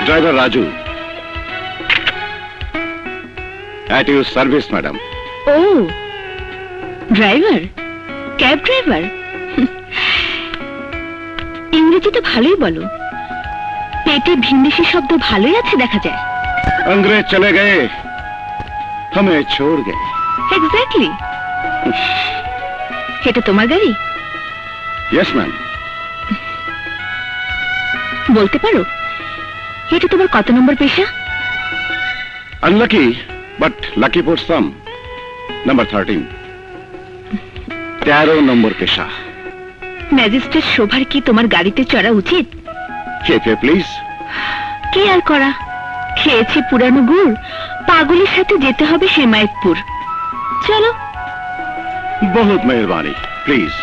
driver Raju. At your service, madam. Oh, driver, cab driver. ইংরেজি তো ভালোই বলো, পেটে ভিনদেশি শব্দ ভালোই আছে দেখা যায়। अंग्रेज चले गए, हमें छोड़ गए। এক্স্যাক্টলি। এটা তোমার গাড়ি? Yes, ma'am. বলতে পারো এটা তোমার কত নম্বর পেশা? Unlucky, but lucky for some. Number 13. 13 নম্বর পেশা। ম্যাজিস্ট্রেট শোভার কি তোমার গাড়িতে চড়া উচিত? Kefe, please. কি আর করা, খেয়েছে পুরানো গুড়, পাগলের সাথে যেতে হবে হেমায়তপুর। চলো। बहुत मेहरबानी, प्लीज।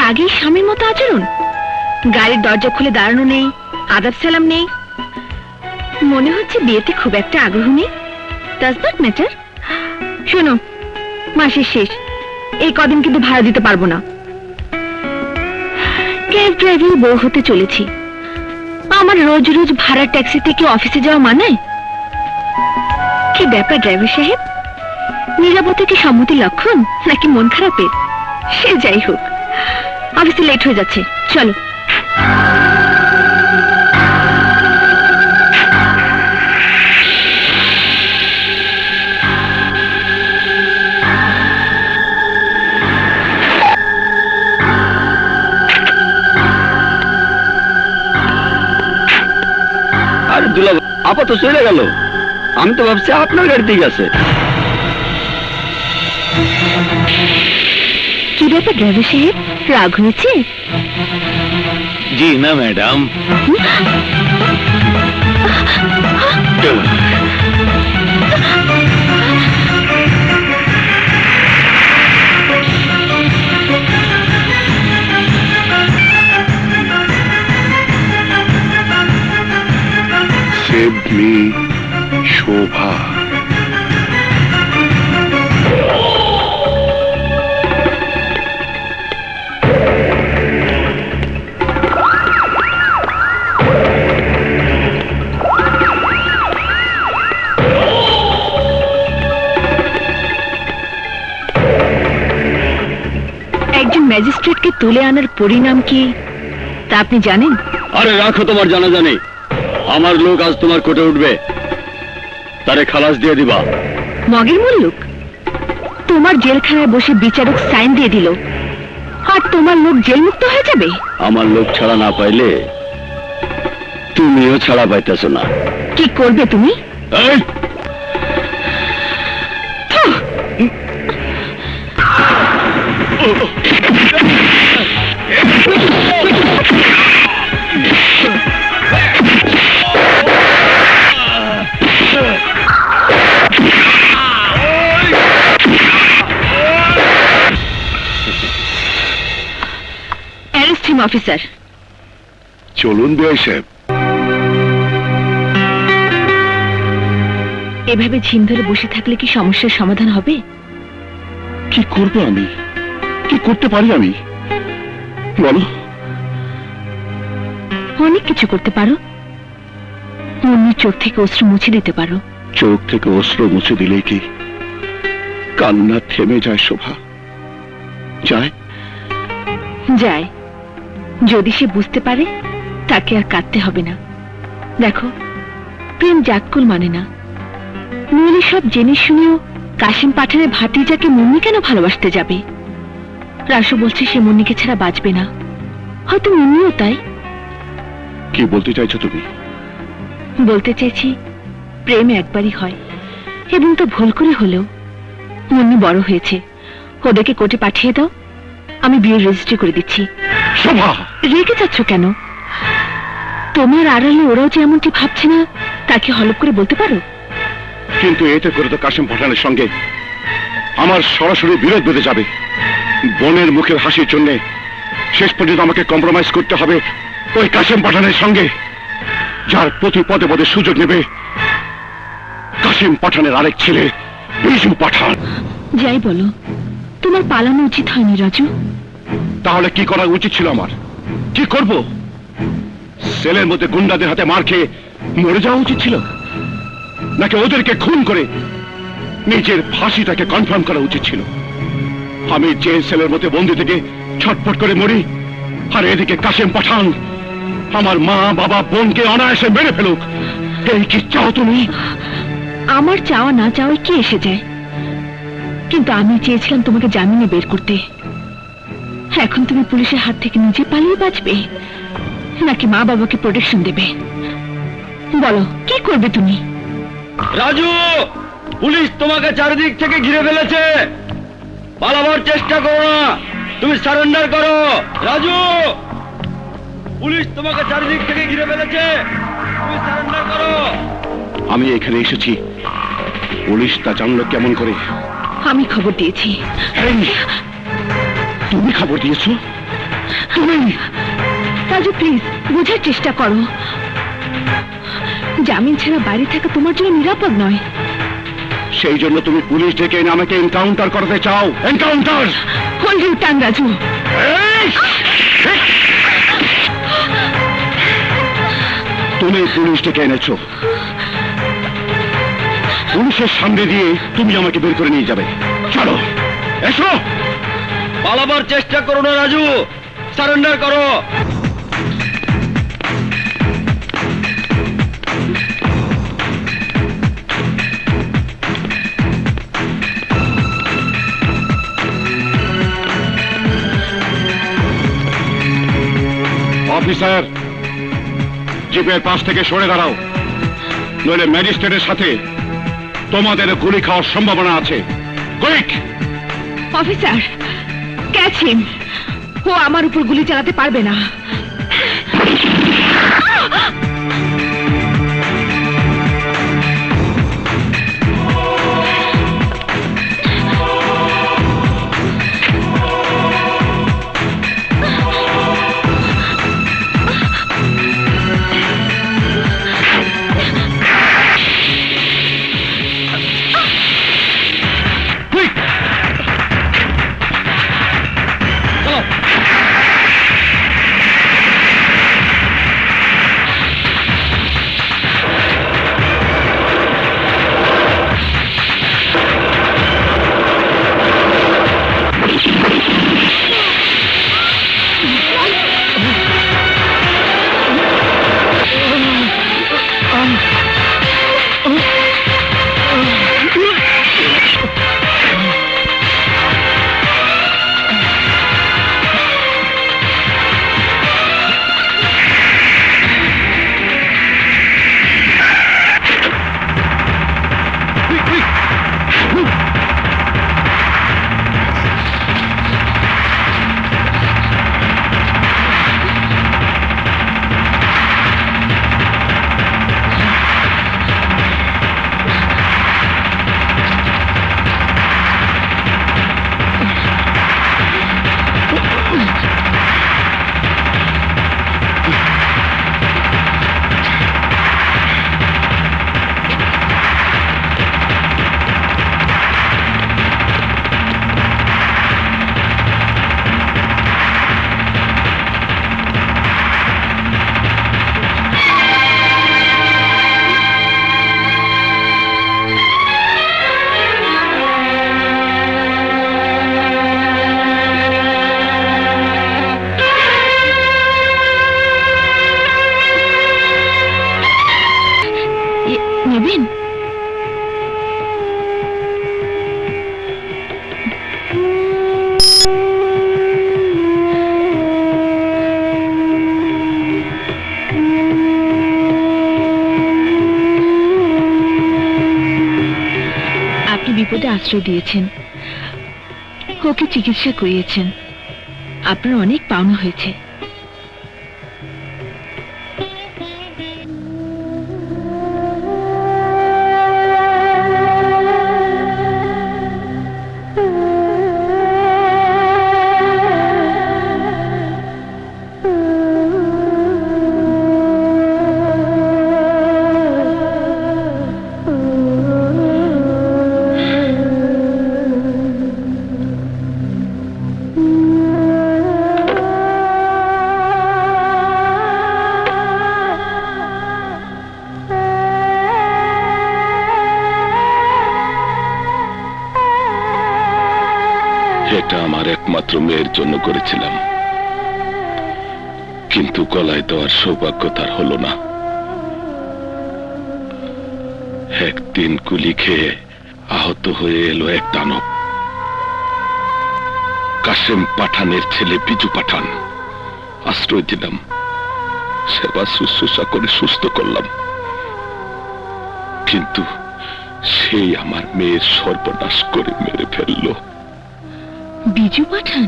আগেই স্বামীর মতো আচরণ, গাড়ির দরজা খুলে দাঁড়ানো নেই, আদাব সালাম নেই। মনে হচ্ছে বিয়েতে খুব একটা আগ্রহ নেই। Does not matter. শোনো, মাসের শেষ, এই কদিন কিন্তু ভাড়া দিতে পারবো না। ক্যাব ড্রাইভিং বউ হতে চলেছি, আমার রোজ রোজ ভাড়া ট্যাক্সি থেকে অফিসে যাওয়া মানায়? কি ব্যাপার ড্রাইভার সাহেব, নিরাপত্তা কি সম্মতির লক্ষণ নাকি মন খারাপের? সে যাই হোক, অফিসে লেট হয়ে যাচ্ছে, চলো। আরে দুলা আপা তো চলে গেল, আমি তো ভাবছি আপনার গাড়িতেই গেছে। কি ব্যাপার ড্রাইভার সাহেব, রাগ হয়েছে? জি না ম্যাডাম। Save me, শোভা। একজন ম্যাজিস্ট্রেটকে তুলে আনার পরিণাম কি তা আপনি জানেন? আরে রাখো তোমার জানা জানি, আমার লোক আজ তোমার কোর্টে উঠবে, তারে খালাস দিয়ে দিবা। মগের মুল্লুক, তোমার জেলখানায় বসে বিচারক সাইন দিয়ে দিল, আর তোমার লোক জেলমুক্ত হয়ে যাবে? আমার লোক ছাড়া না পাইলে তুমিও ছাড়া পাইতেছো না। কি করবে তুমি? এই অ্যারেস্ট হিম অফিসার। চলুন বিআই সাহেব। এভাবে ঝিম ধরে বসে থাকলে কি সমস্যার সমাধান হবে? কি করবো আমি, কি করতে পারি আমি, বলো? অনেক কিছু করতে পারো। মুন্নির চোখ থেকে অশ্রু মুছে দিতে পারো। চোখ থেকে অশ্রু মুছে দিলেই কি কান্না থেমে যায় শোভা? যায় যায়, যদি সে বুঝতে পারে তাকে আর কাঁদতে হবে না। দেখো, প্রেম জাতকুল মানে না। নইলে সব জেনে শুনেও কাশিম পাঠানের ভাতিজাকে মুন্নি কেন ভালোবাসতে যাবে? রাসু বলছে সে মুন্নিকে ছাড়া বাঁচবে না, হয়তো মুন্নিও তাই। কি বলতে চাইছো তুমি? বলতে চাইছি প্রেম একবারই হয়, এবং তো ভুল করে হলেও। মুন্নি বড় হয়েছে, ওদেরকে কোর্টে পাঠিয়ে দাও, আমি বিয়ের রেজিস্ট্রি করে দিচ্ছি। শোভা, রেগে যাচ্ছ কেন? তোমার আড়ালে ওরাও যে এমনটি ভাবছে না, তাকে হলপ করে বলতে পারো। কিন্তু এতে করে তো কাশেম পাঠানের সঙ্গে আমার সরাসরি বিরোধ বেঁধে যাবে। বোনের মুখের হাসির জন্য শেষ পর্যন্ত আমাকে কম্প্রোমাইজ করতে হবে ওই কাশেম পাঠানের সঙ্গে, যার প্রতি পদে পদে সুযোগ নেবে কাশেম পাঠানের আরেক ছেলে বিজু পাঠান। যাই বলো, তোমার পালানো উচিত হয়নি রাজু। তাহলে কি করা উচিত ছিল আমার? কি করব? সেলের মধ্যে গুন্ডাদের হাতে মার খেয়ে মরে যাওয়া উচিত ছিল, নাকি ওদেরকে খুন করে নিজের ফাঁসিটাকে কনফার্ম করা উচিত ছিল? আমি যে সেলের মধ্যে বন্দি থেকে ছটফট করে মরি, আর এদিকে কাশেম পাঠান আমার মা বাবা বোনকে অনায়াসে মেরে ফেলুক, এই কি চাও তুমি? আমার চাওয়া না চাওয়াই কি এসে যায়, কিন্তু আমি চেয়েছিলাম তোমাকে জামিনে বের করতে। এখন তুমি পুলিশের হাত থেকে নিজে পালিয়ে বাঁচবে, নাকি মা বাবাকে প্রোটেকশন দেবে? বলো, কি করবে তুমি? রাজু, পুলিশ তোমাকে চারিদিক থেকে ঘিরে ফেলেছে, পালাবার চেষ্টা করো না, তুমি সারেন্ডার করো। রাজু, পুলিশ তোমাকে চারিদিক থেকে ঘিরে ফেলেছে, তুমি সারেন্ডার করো। আমি এখানে এসেছি, পুলিশ তা জানলো কেমন করে? আমি খবর দিয়েছি। এই, তুমি খবর দিয়েছো? তুমি? রাজু প্লিজ, বোঝার চেষ্টা করো। জামিন ছাড়া বাইরে থাকা তোমার জন্য নিরাপদ নয়। সেই জন্য তুমি পুলিশ ডেকে এনে আমাকে এনকাউন্টার করতে চাও? Encounter! Hold you tongue Raju. তুমি পুলিশ ডেকে এনেছো, পুলিশের সামনে দিয়ে তুমি আমাকে বের করে নিয়ে যাবে। চলো, এসো। পালাবার চেষ্টা করো না রাজু, সারেন্ডার করো। অফিসার, জিপের পাশ থেকে সরে দাঁড়াও, নইলে ম্যাজিস্ট্রেটের সাথে তোমাদের গুলি খাওয়ার সম্ভাবনা আছে। কুইক! অফিসার, ক্যাচ হিম। ও আমার উপর গুলি চালাতে পারবে না। আশ্রয় দিয়েছেন, ওকে চিকিৎসা করিয়েছেন। আপনার অনেক পাওনা হয়েছে। এটা আমার একমাত্র মেয়ের জন্য করেছিলাম, কিন্তু গলায় দেওয়ার সৌভাগ্য তার হলো না। একদিন গুলি খেয়ে আহত হয়ে এলো এক দানব, কাসেম পাঠানের ছেলে বিজু পাঠান। আশ্রয় দিলাম, সেবা শুশ্রূষা করে সুস্থ করলাম, কিন্তু সেই আমার মেয়ের সর্বনাশ করে মেরে ফেললো। বিজু পাঠান?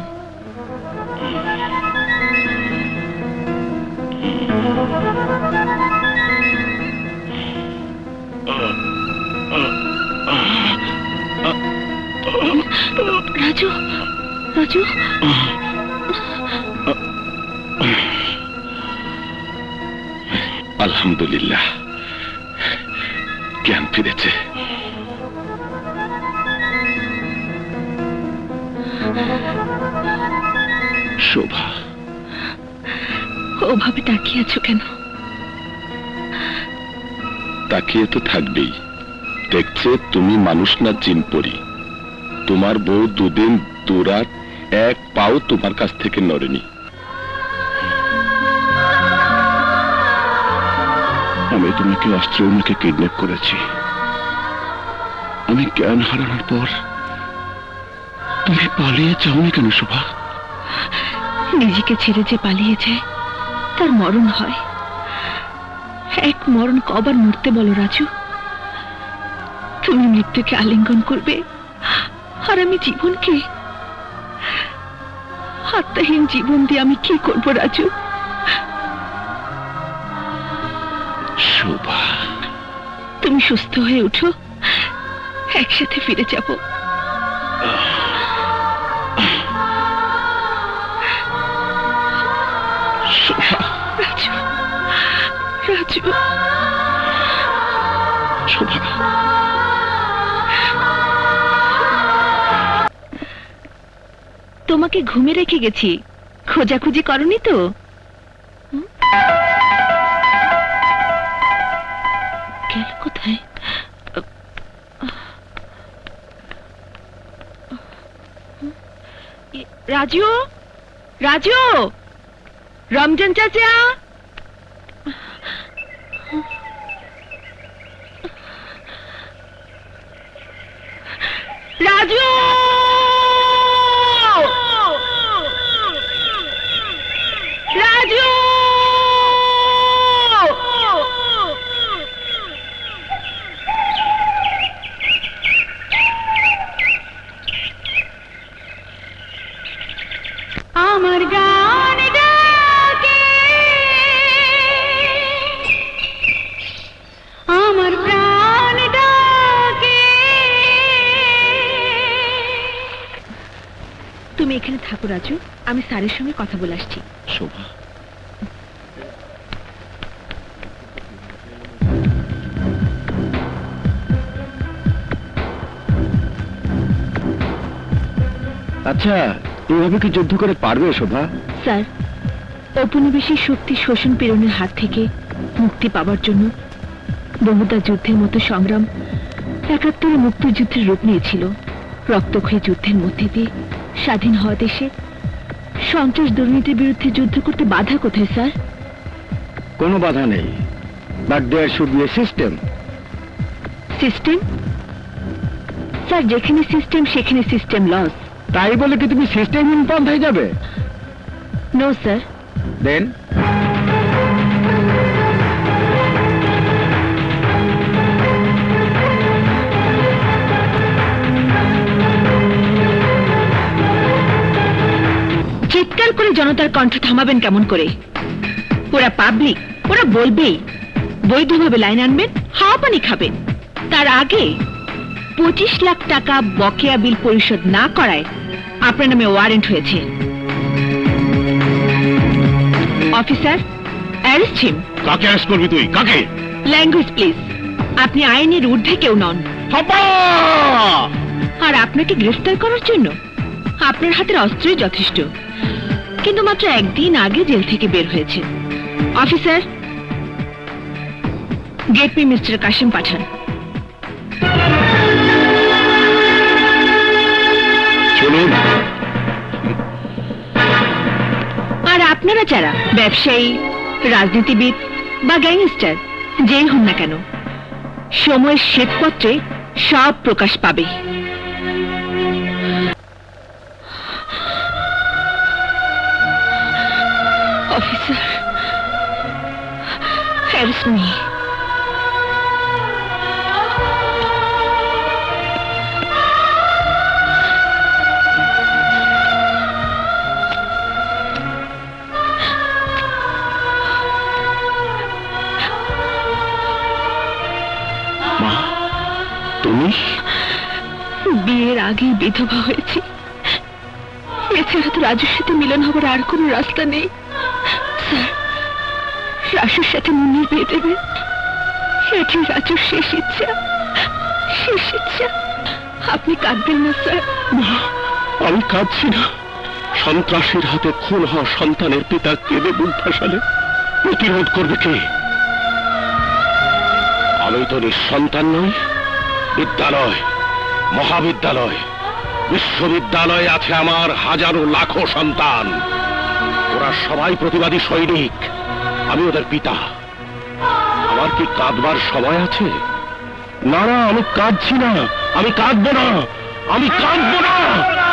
রাজু, রাজু, আলহামদুলিল্লাহ, জ্ঞান ফিরেছে। শোভা, ওভাবে তাকিয়ে আছো কেন? তাকিয়ে তো থাকবেই। দেখছে তুমি মানুষ না জিন পরি। তোমার বউ দুদিন দুরাত এক পাও তোমার কাছ থেকে নড়েনি। আমি তোমাকে অস্ত্রে ওনাকে কিডন্যাপ করেছি। আমি জ্ঞান হারানোর পর তুমি পালিয়ে যাওনি কেন শোভা? নিজেকে ছেড়ে যে পালিয়ে যায় তার মরণ হয়। এক মরণ কবার মরতে বলো রাজু? তুমি মৃত্যুকে আলিঙ্গন করবে আর আমি জীবনকে? আত্মাহীন জীবন দিয়ে আমি কি করব রাজু? শোভা, তুমি সুস্থ হয়ে উঠো, একসাথে ফিরে যাব। শোভা, রাজু, রাজু, শোভা। তোমাকে ঘুমে রেখে গেছি, খোঁজাখুঁজি করনি তো? গেল কোথায়? রাজু, রাজু, রমজান চাচা, রাজু, রাজু, আমার গান ডাকে, আমার প্রাণ ডাকে। তুমি এখানে থাকো রাজু, আমি স্যারের সঙ্গে কথা বলে আসছি। শোভা, আচ্ছা এভাবে কি যুদ্ধ করে পারবে শোভা? স্যার, ঔপনিবেশিক শক্তি শোষণ পীড়নের হাত থেকে মুক্তি পাওয়ার জন্য বহুদা যুদ্ধের মতো সংগ্রাম ৭১ মুক্তিযুদ্ধের রূপ নিয়েছিল। রক্তক্ষয়ী যুদ্ধের মধ্যে দিয়ে স্বাধীন হওয়া দেশে সন্ত্রাস দুর্নীতির বিরুদ্ধে যুদ্ধ করতে বাধা কোথায় স্যার? কোনো বাধা নেই, but there should be a system. System? Sir, যেখানে সিস্টেম সেখানে সিস্টেম লস। তাই বলে কি তুমি সিস্টেমহীন পন্থায় যাবে? No sir. দেন চিৎকার করে জনতার কণ্ঠ থামাবেন কেমন করে? ওরা পাবলিক, ওরা বলবেই। বৈধভাবে লাইন আনবেন, হাওয়া পানি খাবেন। তার আগে 25 লাখ টাকা বকেয়া বিল পরিশোধ না করায় আপনার নামে ওয়ারেন্ট হয়েছে। Officer, arrest him. কাকে অ্যারেস্ট করবি তুই? কাকে? Language please. আপনি আইনের ঊর্ধ্বে কেউ নন। হাব্বা! আর আপনাকে গ্রেফতার করার জন্য আপনার হাতের অস্ত্রই যথেষ্ট। কিন্তু মাত্র একদিন আগে জেল থেকে বের হয়েছে। Officer, get me mister Kasim Pathan. চলুন। আর আপনারা যারা ব্যবসায়ী, রাজনীতিবিদ বা গ্যাংস্টার, যেই হন না কেন, সময়ের শ্বেতপত্রে সব প্রকাশ পাবে। Officer, arrest me. মা, তুমি? বিয়ের আগেই বিধবা হয়েছি। এছাড়া তো রাজুর সাথে মিলন হবার আর কোনো রাস্তা নেই। স্যার, রাজুর সাথে মুন্নির বিয়ে দেবে, এটি রাজুর শেষ ইচ্ছা। শেষ ইচ্ছা। আপনি কাঁদবেন না স্যার। মা, আমি কাঁদছি না। সন্ত্রাসীর হাতে খুন হওয়া সন্তানের পিতা কেঁদে বুক ভাসালে প্রতিরোধ করবে কে? আমি তো নিঃসন্তান নই। বিদ্যালয়, মহাবিদ্যালয়, বিশ্ববিদ্যালয়ে আছে আমার হাজারো লাখো সন্তান। ওরা সবাই প্রতিবাদী সৈনিক। আমি ওদের পিতা। আমার কি কাঁদবার সময় আছে? না না, আমি কাঁদছি না। আমি কাঁদবো না। আমি কাঁদবো না।